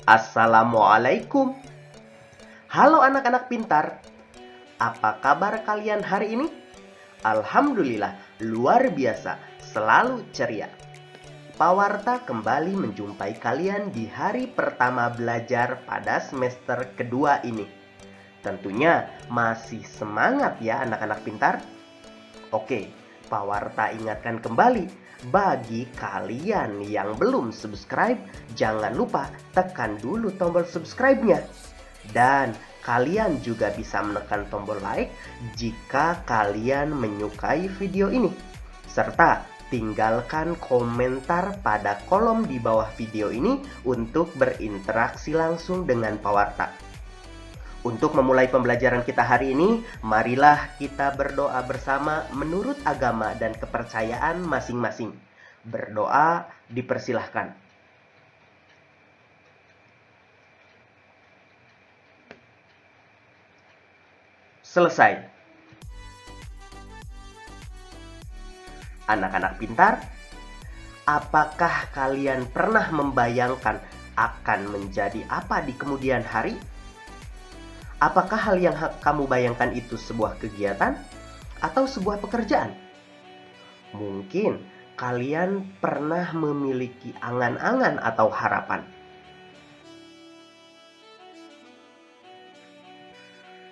Assalamualaikum. Halo anak-anak pintar. Apa kabar kalian hari ini? Alhamdulillah, luar biasa, selalu ceria. Pak Warta kembali menjumpai kalian di hari pertama belajar pada semester kedua ini. Tentunya masih semangat ya anak-anak pintar? Oke, Pak Warta ingatkan kembali. Bagi kalian yang belum subscribe, jangan lupa tekan dulu tombol subscribe-nya. Dan kalian juga bisa menekan tombol like jika kalian menyukai video ini. Serta tinggalkan komentar pada kolom di bawah video ini untuk berinteraksi langsung dengan Pak Warta. Untuk memulai pembelajaran kita hari ini, marilah kita berdoa bersama menurut agama dan kepercayaan masing-masing. Berdoa dipersilahkan. Selesai. Anak-anak pintar, apakah kalian pernah membayangkan akan menjadi apa di kemudian hari? Apakah hal yang kamu bayangkan itu sebuah kegiatan atau sebuah pekerjaan? Mungkin kalian pernah memiliki angan-angan atau harapan.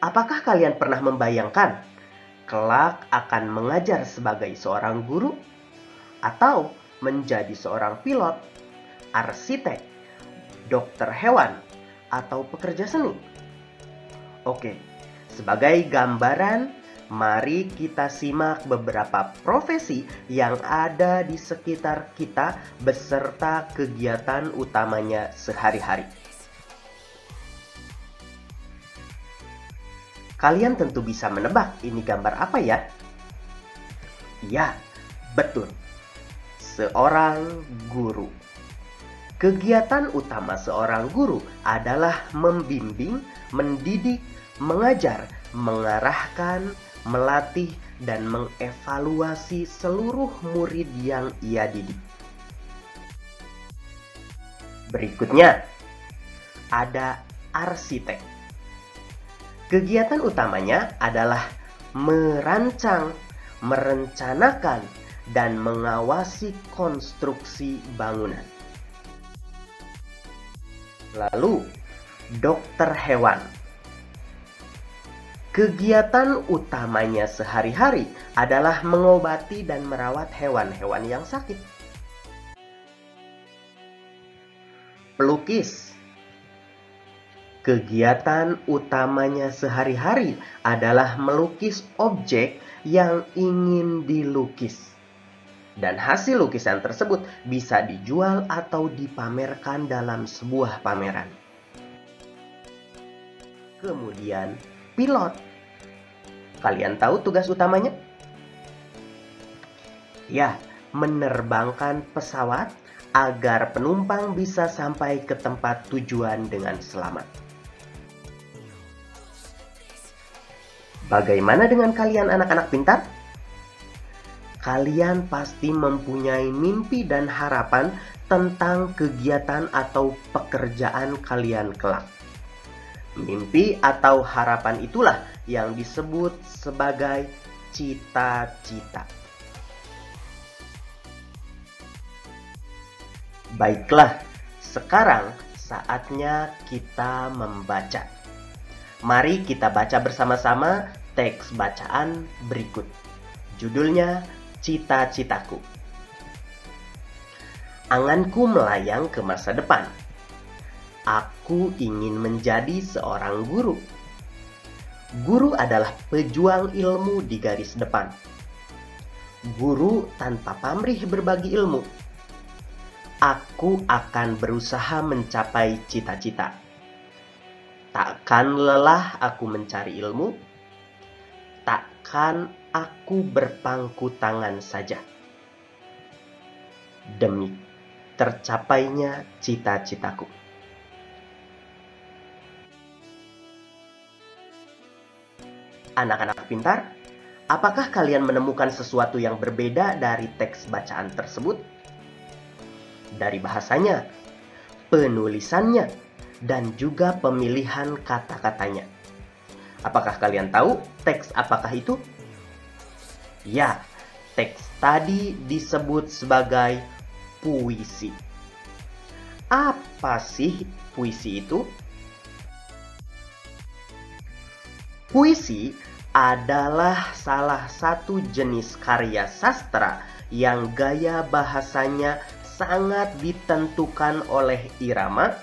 Apakah kalian pernah membayangkan kelak akan mengajar sebagai seorang guru atau menjadi seorang pilot, arsitek, dokter hewan, atau pekerja seni? Oke, sebagai gambaran, mari kita simak beberapa profesi yang ada di sekitar kita beserta kegiatan utamanya sehari-hari. Kalian tentu bisa menebak ini gambar apa ya? Ya, betul. Seorang guru. Kegiatan utama seorang guru adalah membimbing, mendidik, mengajar, mengarahkan, melatih, dan mengevaluasi seluruh murid yang ia didik. Berikutnya, ada arsitek. Kegiatan utamanya adalah merancang, merencanakan, dan mengawasi konstruksi bangunan. Lalu, dokter hewan. Kegiatan utamanya sehari-hari adalah mengobati dan merawat hewan-hewan yang sakit. Pelukis. Kegiatan utamanya sehari-hari adalah melukis objek yang ingin dilukis. Dan hasil lukisan tersebut bisa dijual atau dipamerkan dalam sebuah pameran. Kemudian, pilot. Kalian tahu tugas utamanya? Ya, menerbangkan pesawat agar penumpang bisa sampai ke tempat tujuan dengan selamat. Bagaimana dengan kalian anak-anak pintar? Kalian pasti mempunyai mimpi dan harapan tentang kegiatan atau pekerjaan kalian kelak. Mimpi atau harapan itulah yang disebut sebagai cita-cita. Baiklah, sekarang saatnya kita membaca. Mari kita baca bersama-sama teks bacaan berikut. Judulnya Cita-citaku. Anganku melayang ke masa depan. Aku ingin menjadi seorang guru. Guru adalah pejuang ilmu di garis depan. Guru tanpa pamrih berbagi ilmu. Aku akan berusaha mencapai cita-cita. Takkan lelah aku mencari ilmu. Takkan aku berpangku tangan saja demi tercapainya cita-citaku. Anak-anak pintar, apakah kalian menemukan sesuatu yang berbeda dari teks bacaan tersebut? Dari bahasanya, penulisannya, dan juga pemilihan kata-katanya. Apakah kalian tahu teks apakah itu? Ya, teks tadi disebut sebagai puisi. Apa sih puisi itu? Puisi adalah salah satu jenis karya sastra yang gaya bahasanya sangat ditentukan oleh irama,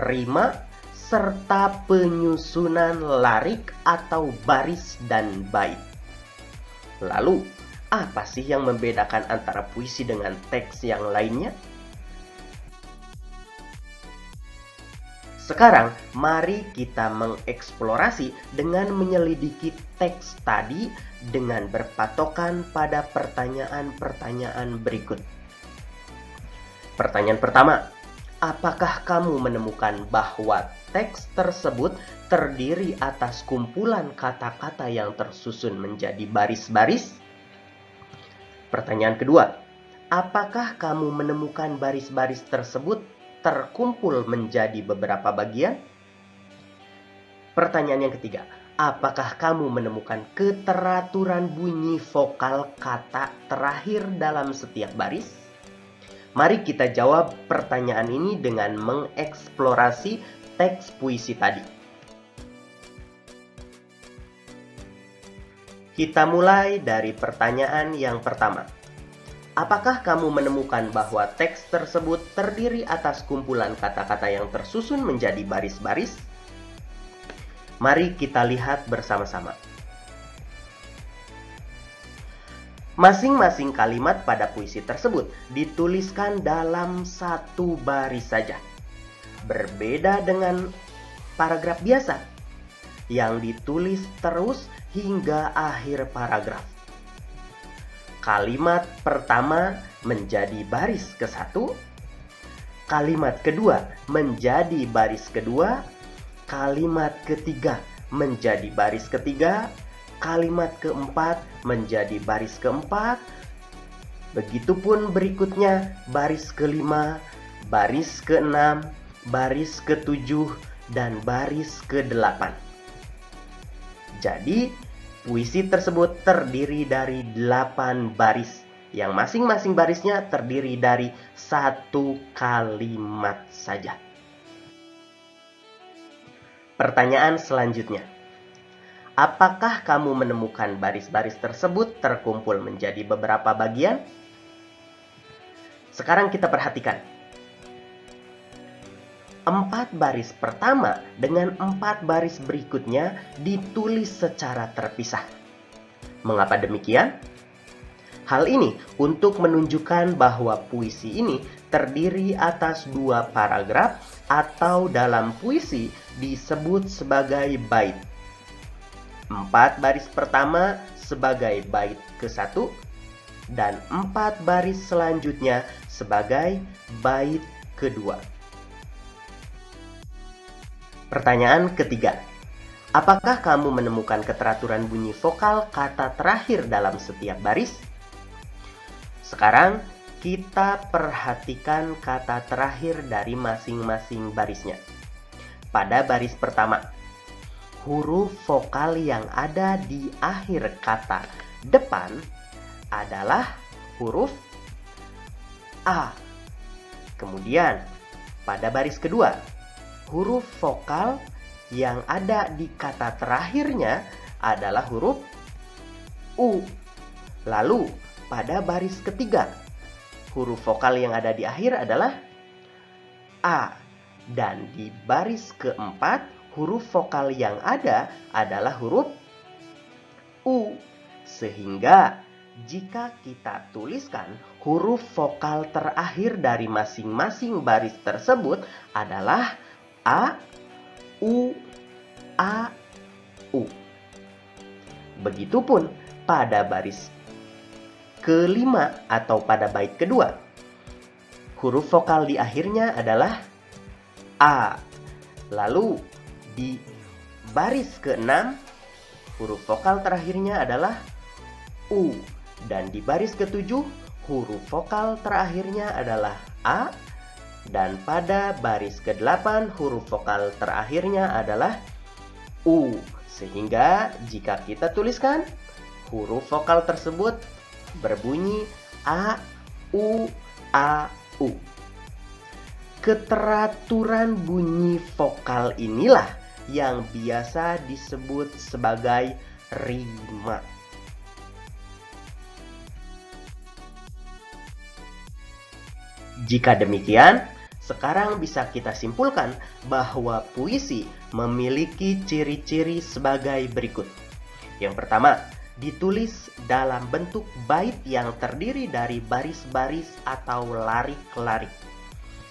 rima, serta penyusunan larik atau baris dan bait. Lalu, apa sih yang membedakan antara puisi dengan teks yang lainnya? Sekarang, mari kita mengeksplorasi dengan menyelidiki teks tadi dengan berpatokan pada pertanyaan-pertanyaan berikut. Pertanyaan pertama, apakah kamu menemukan bahwa teks tersebut terdiri atas kumpulan kata-kata yang tersusun menjadi baris-baris? Pertanyaan kedua, apakah kamu menemukan baris-baris tersebut terkumpul menjadi beberapa bagian? Pertanyaan yang ketiga, apakah kamu menemukan keteraturan bunyi vokal kata terakhir dalam setiap baris? Mari kita jawab pertanyaan ini dengan mengeksplorasi teks puisi tadi. Kita mulai dari pertanyaan yang pertama. Apakah kamu menemukan bahwa teks tersebut terdiri atas kumpulan kata-kata yang tersusun menjadi baris-baris? Mari kita lihat bersama-sama. Masing-masing kalimat pada puisi tersebut dituliskan dalam satu baris saja. Berbeda dengan paragraf biasa yang ditulis terus hingga akhir paragraf. Kalimat pertama menjadi baris ke-1, kalimat kedua menjadi baris kedua, kalimat ketiga menjadi baris ketiga, kalimat keempat menjadi baris keempat, begitupun berikutnya baris kelima, baris keenam, baris ketujuh, dan baris ke-8. Jadi, puisi tersebut terdiri dari 8 baris, yang masing-masing barisnya terdiri dari satu kalimat saja. Pertanyaan selanjutnya. Apakah kamu menemukan baris-baris tersebut terkumpul menjadi beberapa bagian? Sekarang kita perhatikan. 4 baris pertama dengan 4 baris berikutnya ditulis secara terpisah. Mengapa demikian? Hal ini untuk menunjukkan bahwa puisi ini terdiri atas 2 paragraf atau dalam puisi disebut sebagai bait. 4 baris pertama sebagai bait ke-1 dan 4 baris selanjutnya sebagai bait kedua. Pertanyaan ketiga, apakah kamu menemukan keteraturan bunyi vokal kata terakhir dalam setiap baris? Sekarang kita perhatikan kata terakhir dari masing-masing barisnya. Pada baris pertama, huruf vokal yang ada di akhir kata depan adalah huruf A. Kemudian, pada baris kedua, huruf vokal yang ada di kata terakhirnya adalah huruf U. Lalu, pada baris ketiga, huruf vokal yang ada di akhir adalah A. Dan di baris keempat, huruf vokal yang ada adalah huruf U. Sehingga, jika kita tuliskan huruf vokal terakhir dari masing-masing baris tersebut adalah A, U, A, U. Begitupun pada baris kelima atau pada bait kedua, huruf vokal di akhirnya adalah A. Lalu di baris ke-6, huruf vokal terakhirnya adalah U. Dan di baris ke-7, huruf vokal terakhirnya adalah A. Dan pada baris ke-8 huruf vokal terakhirnya adalah U. Sehingga jika kita tuliskan, huruf vokal tersebut berbunyi A, U, A, U. Keteraturan bunyi vokal inilah yang biasa disebut sebagai rima. Jika demikian, sekarang bisa kita simpulkan bahwa puisi memiliki ciri-ciri sebagai berikut. Yang pertama, ditulis dalam bentuk bait yang terdiri dari baris-baris atau larik-larik.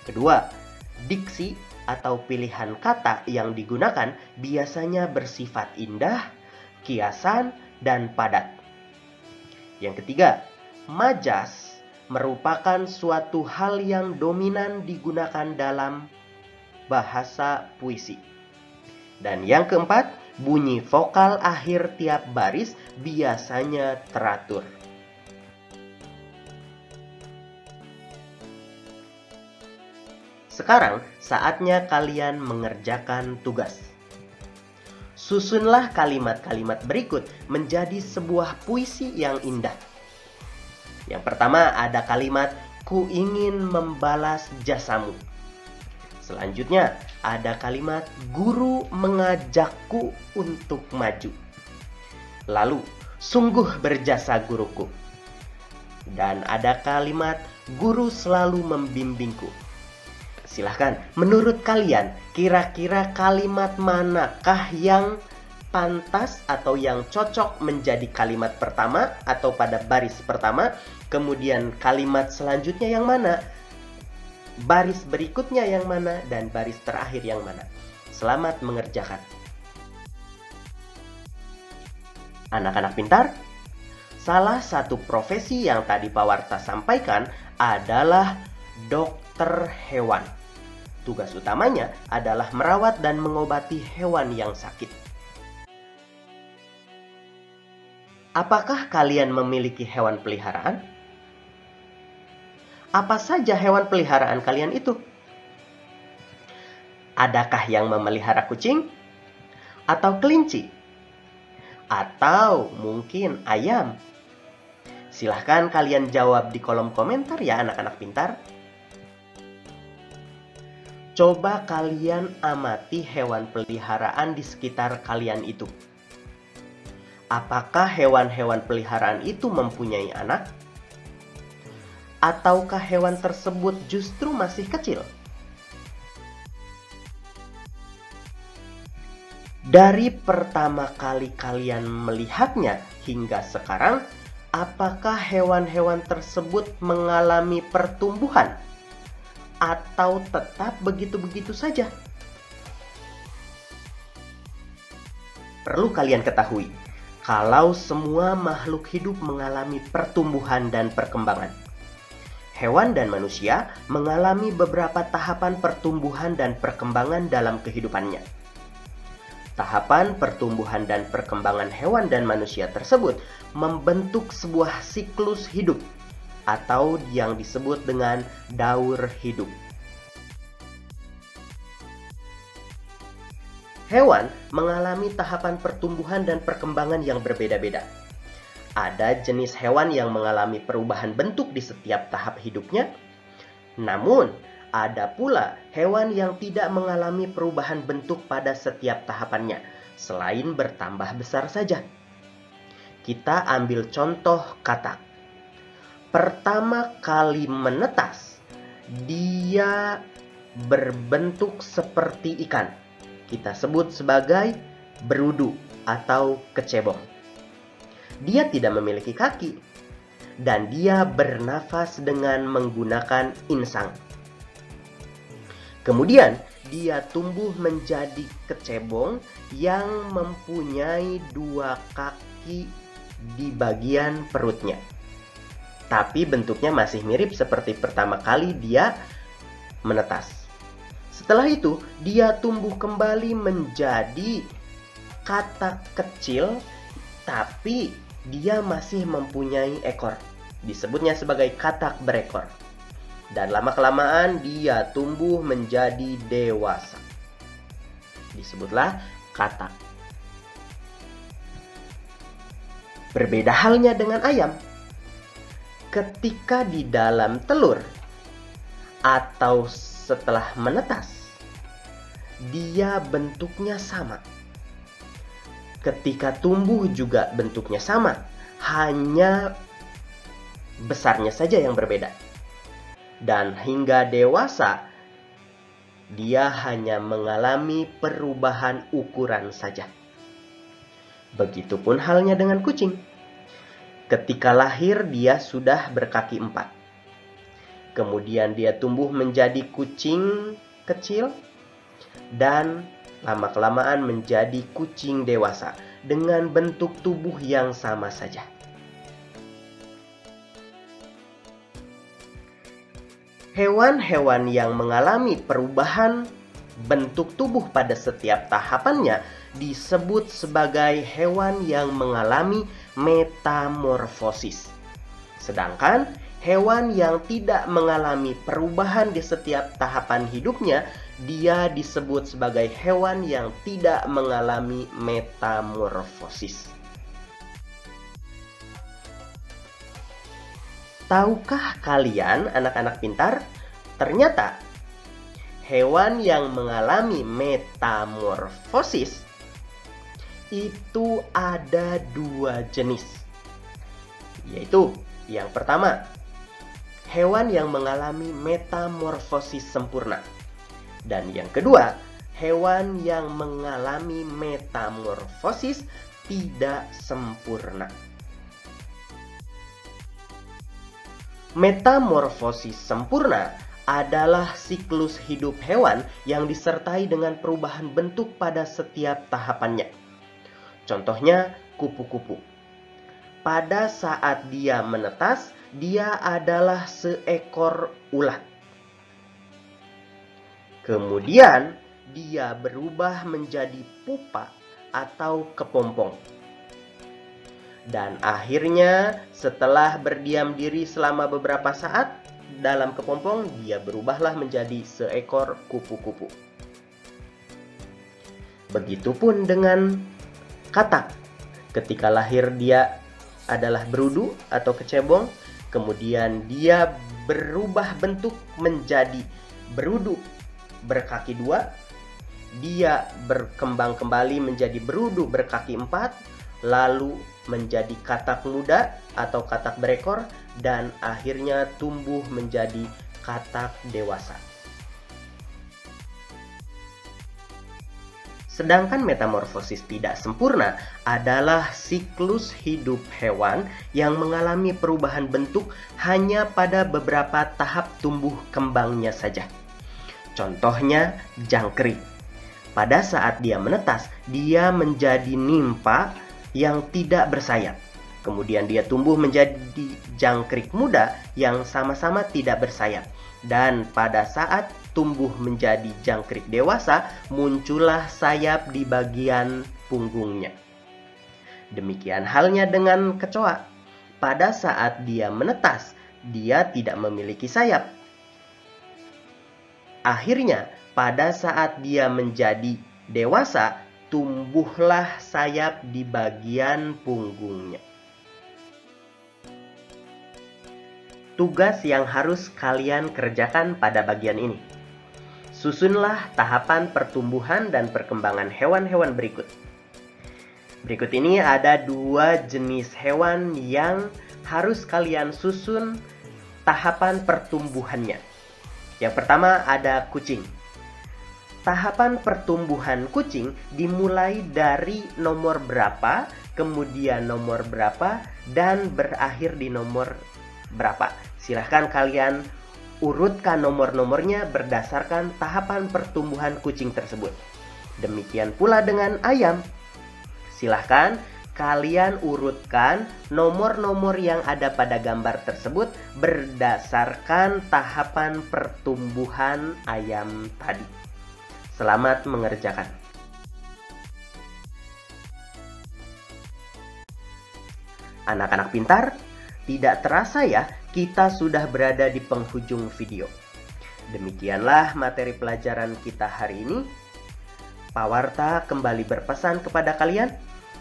Kedua, diksi atau pilihan kata yang digunakan biasanya bersifat indah, kiasan, dan padat. Yang ketiga, majas merupakan suatu hal yang dominan digunakan dalam bahasa puisi. Dan yang keempat, bunyi vokal akhir tiap baris biasanya teratur. Sekarang saatnya kalian mengerjakan tugas. Susunlah kalimat-kalimat berikut menjadi sebuah puisi yang indah. Yang pertama ada kalimat "Ku ingin membalas jasamu". Selanjutnya ada kalimat "Guru mengajakku untuk maju". Lalu, "Sungguh berjasa guruku". Dan ada kalimat "Guru selalu membimbingku". Silahkan, menurut kalian, kira-kira kalimat manakah yang pantas atau yang cocok menjadi kalimat pertama atau pada baris pertama? Kemudian kalimat selanjutnya yang mana? Baris berikutnya yang mana? Dan baris terakhir yang mana? Selamat mengerjakan. Anak-anak pintar, salah satu profesi yang tadi Pak Warta sampaikan adalah dokter hewan. Tugas utamanya adalah merawat dan mengobati hewan yang sakit. Apakah kalian memiliki hewan peliharaan? Apa saja hewan peliharaan kalian itu? Adakah yang memelihara kucing? Atau kelinci? Atau mungkin ayam? Silahkan kalian jawab di kolom komentar ya anak-anak pintar. Coba kalian amati hewan peliharaan di sekitar kalian itu. Apakah hewan-hewan peliharaan itu mempunyai anak? Ataukah hewan tersebut justru masih kecil? Dari pertama kali kalian melihatnya hingga sekarang, apakah hewan-hewan tersebut mengalami pertumbuhan? Atau tetap begitu-begitu saja? Perlu kalian ketahui, kalau semua makhluk hidup mengalami pertumbuhan dan perkembangan. Hewan dan manusia mengalami beberapa tahapan pertumbuhan dan perkembangan dalam kehidupannya. Tahapan pertumbuhan dan perkembangan hewan dan manusia tersebut membentuk sebuah siklus hidup atau yang disebut dengan daur hidup. Hewan mengalami tahapan pertumbuhan dan perkembangan yang berbeda-beda. Ada jenis hewan yang mengalami perubahan bentuk di setiap tahap hidupnya. Namun, ada pula hewan yang tidak mengalami perubahan bentuk pada setiap tahapannya, selain bertambah besar saja. Kita ambil contoh katak. Pertama kali menetas, dia berbentuk seperti ikan. Kita sebut sebagai berudu atau kecebong. Dia tidak memiliki kaki, dan dia bernafas dengan menggunakan insang. Kemudian, dia tumbuh menjadi kecebong yang mempunyai 2 kaki di bagian perutnya. Tapi bentuknya masih mirip seperti pertama kali dia menetas. Setelah itu, dia tumbuh kembali menjadi katak kecil, tapi dia masih mempunyai ekor. Disebutnya sebagai katak berekor. Dan lama-kelamaan dia tumbuh menjadi dewasa. Disebutlah katak. Berbeda halnya dengan ayam. Ketika di dalam telur atau setelah menetas, dia bentuknya sama. Ketika tumbuh juga bentuknya sama, hanya besarnya saja yang berbeda. Dan hingga dewasa, dia hanya mengalami perubahan ukuran saja. Begitupun halnya dengan kucing. Ketika lahir, dia sudah berkaki 4. Kemudian dia tumbuh menjadi kucing kecil dan lama-kelamaan menjadi kucing dewasa dengan bentuk tubuh yang sama saja. Hewan-hewan yang mengalami perubahan bentuk tubuh pada setiap tahapannya disebut sebagai hewan yang mengalami metamorfosis. Sedangkan hewan yang tidak mengalami perubahan di setiap tahapan hidupnya, dia disebut sebagai hewan yang tidak mengalami metamorfosis. Tahukah kalian, anak-anak pintar, ternyata hewan yang mengalami metamorfosis itu ada 2 jenis. Yaitu, yang pertama, hewan yang mengalami metamorfosis sempurna. Dan yang kedua, hewan yang mengalami metamorfosis tidak sempurna. Metamorfosis sempurna adalah siklus hidup hewan yang disertai dengan perubahan bentuk pada setiap tahapannya. Contohnya, kupu-kupu. Pada saat dia menetas, dia adalah seekor ulat. Kemudian, dia berubah menjadi pupa atau kepompong. Dan akhirnya, setelah berdiam diri selama beberapa saat dalam kepompong, dia berubahlah menjadi seekor kupu-kupu. Begitupun dengan katak. Ketika lahir dia adalah berudu atau kecebong, kemudian dia berubah bentuk menjadi berudu berkaki 2, dia berkembang kembali menjadi berudu berkaki 4, lalu menjadi katak muda atau katak berekor, dan akhirnya tumbuh menjadi katak dewasa. Sedangkan metamorfosis tidak sempurna adalah siklus hidup hewan yang mengalami perubahan bentuk hanya pada beberapa tahap tumbuh kembangnya saja. Contohnya jangkrik. Pada saat dia menetas, dia menjadi nimfa yang tidak bersayap. Kemudian dia tumbuh menjadi jangkrik muda yang sama-sama tidak bersayap. Dan pada saat tumbuh menjadi jangkrik dewasa, muncullah sayap di bagian punggungnya. Demikian halnya dengan kecoa. Pada saat dia menetas, dia tidak memiliki sayap. Akhirnya, pada saat dia menjadi dewasa, tumbuhlah sayap di bagian punggungnya. Tugas yang harus kalian kerjakan pada bagian ini. Susunlah tahapan pertumbuhan dan perkembangan hewan-hewan berikut. Berikut ini ada 2 jenis hewan yang harus kalian susun tahapan pertumbuhannya. Yang pertama ada kucing. Tahapan pertumbuhan kucing dimulai dari nomor berapa, kemudian nomor berapa, dan berakhir di nomor berapa. Silahkan kalian urutkan nomor-nomornya berdasarkan tahapan pertumbuhan kucing tersebut. Demikian pula dengan ayam. Silahkan kalian urutkan nomor-nomor yang ada pada gambar tersebut berdasarkan tahapan pertumbuhan ayam tadi. Selamat mengerjakan. Anak-anak pintar, Tidak terasa ya, kita sudah berada di penghujung video. Demikianlah materi pelajaran kita hari ini. Pak Warta kembali berpesan kepada kalian,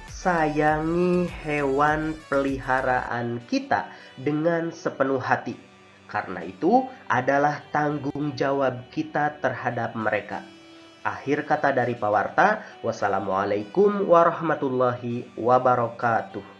sayangi hewan peliharaan kita dengan sepenuh hati. Karena itu adalah tanggung jawab kita terhadap mereka. Akhir kata dari Pak Warta, wassalamualaikum warahmatullahi wabarakatuh.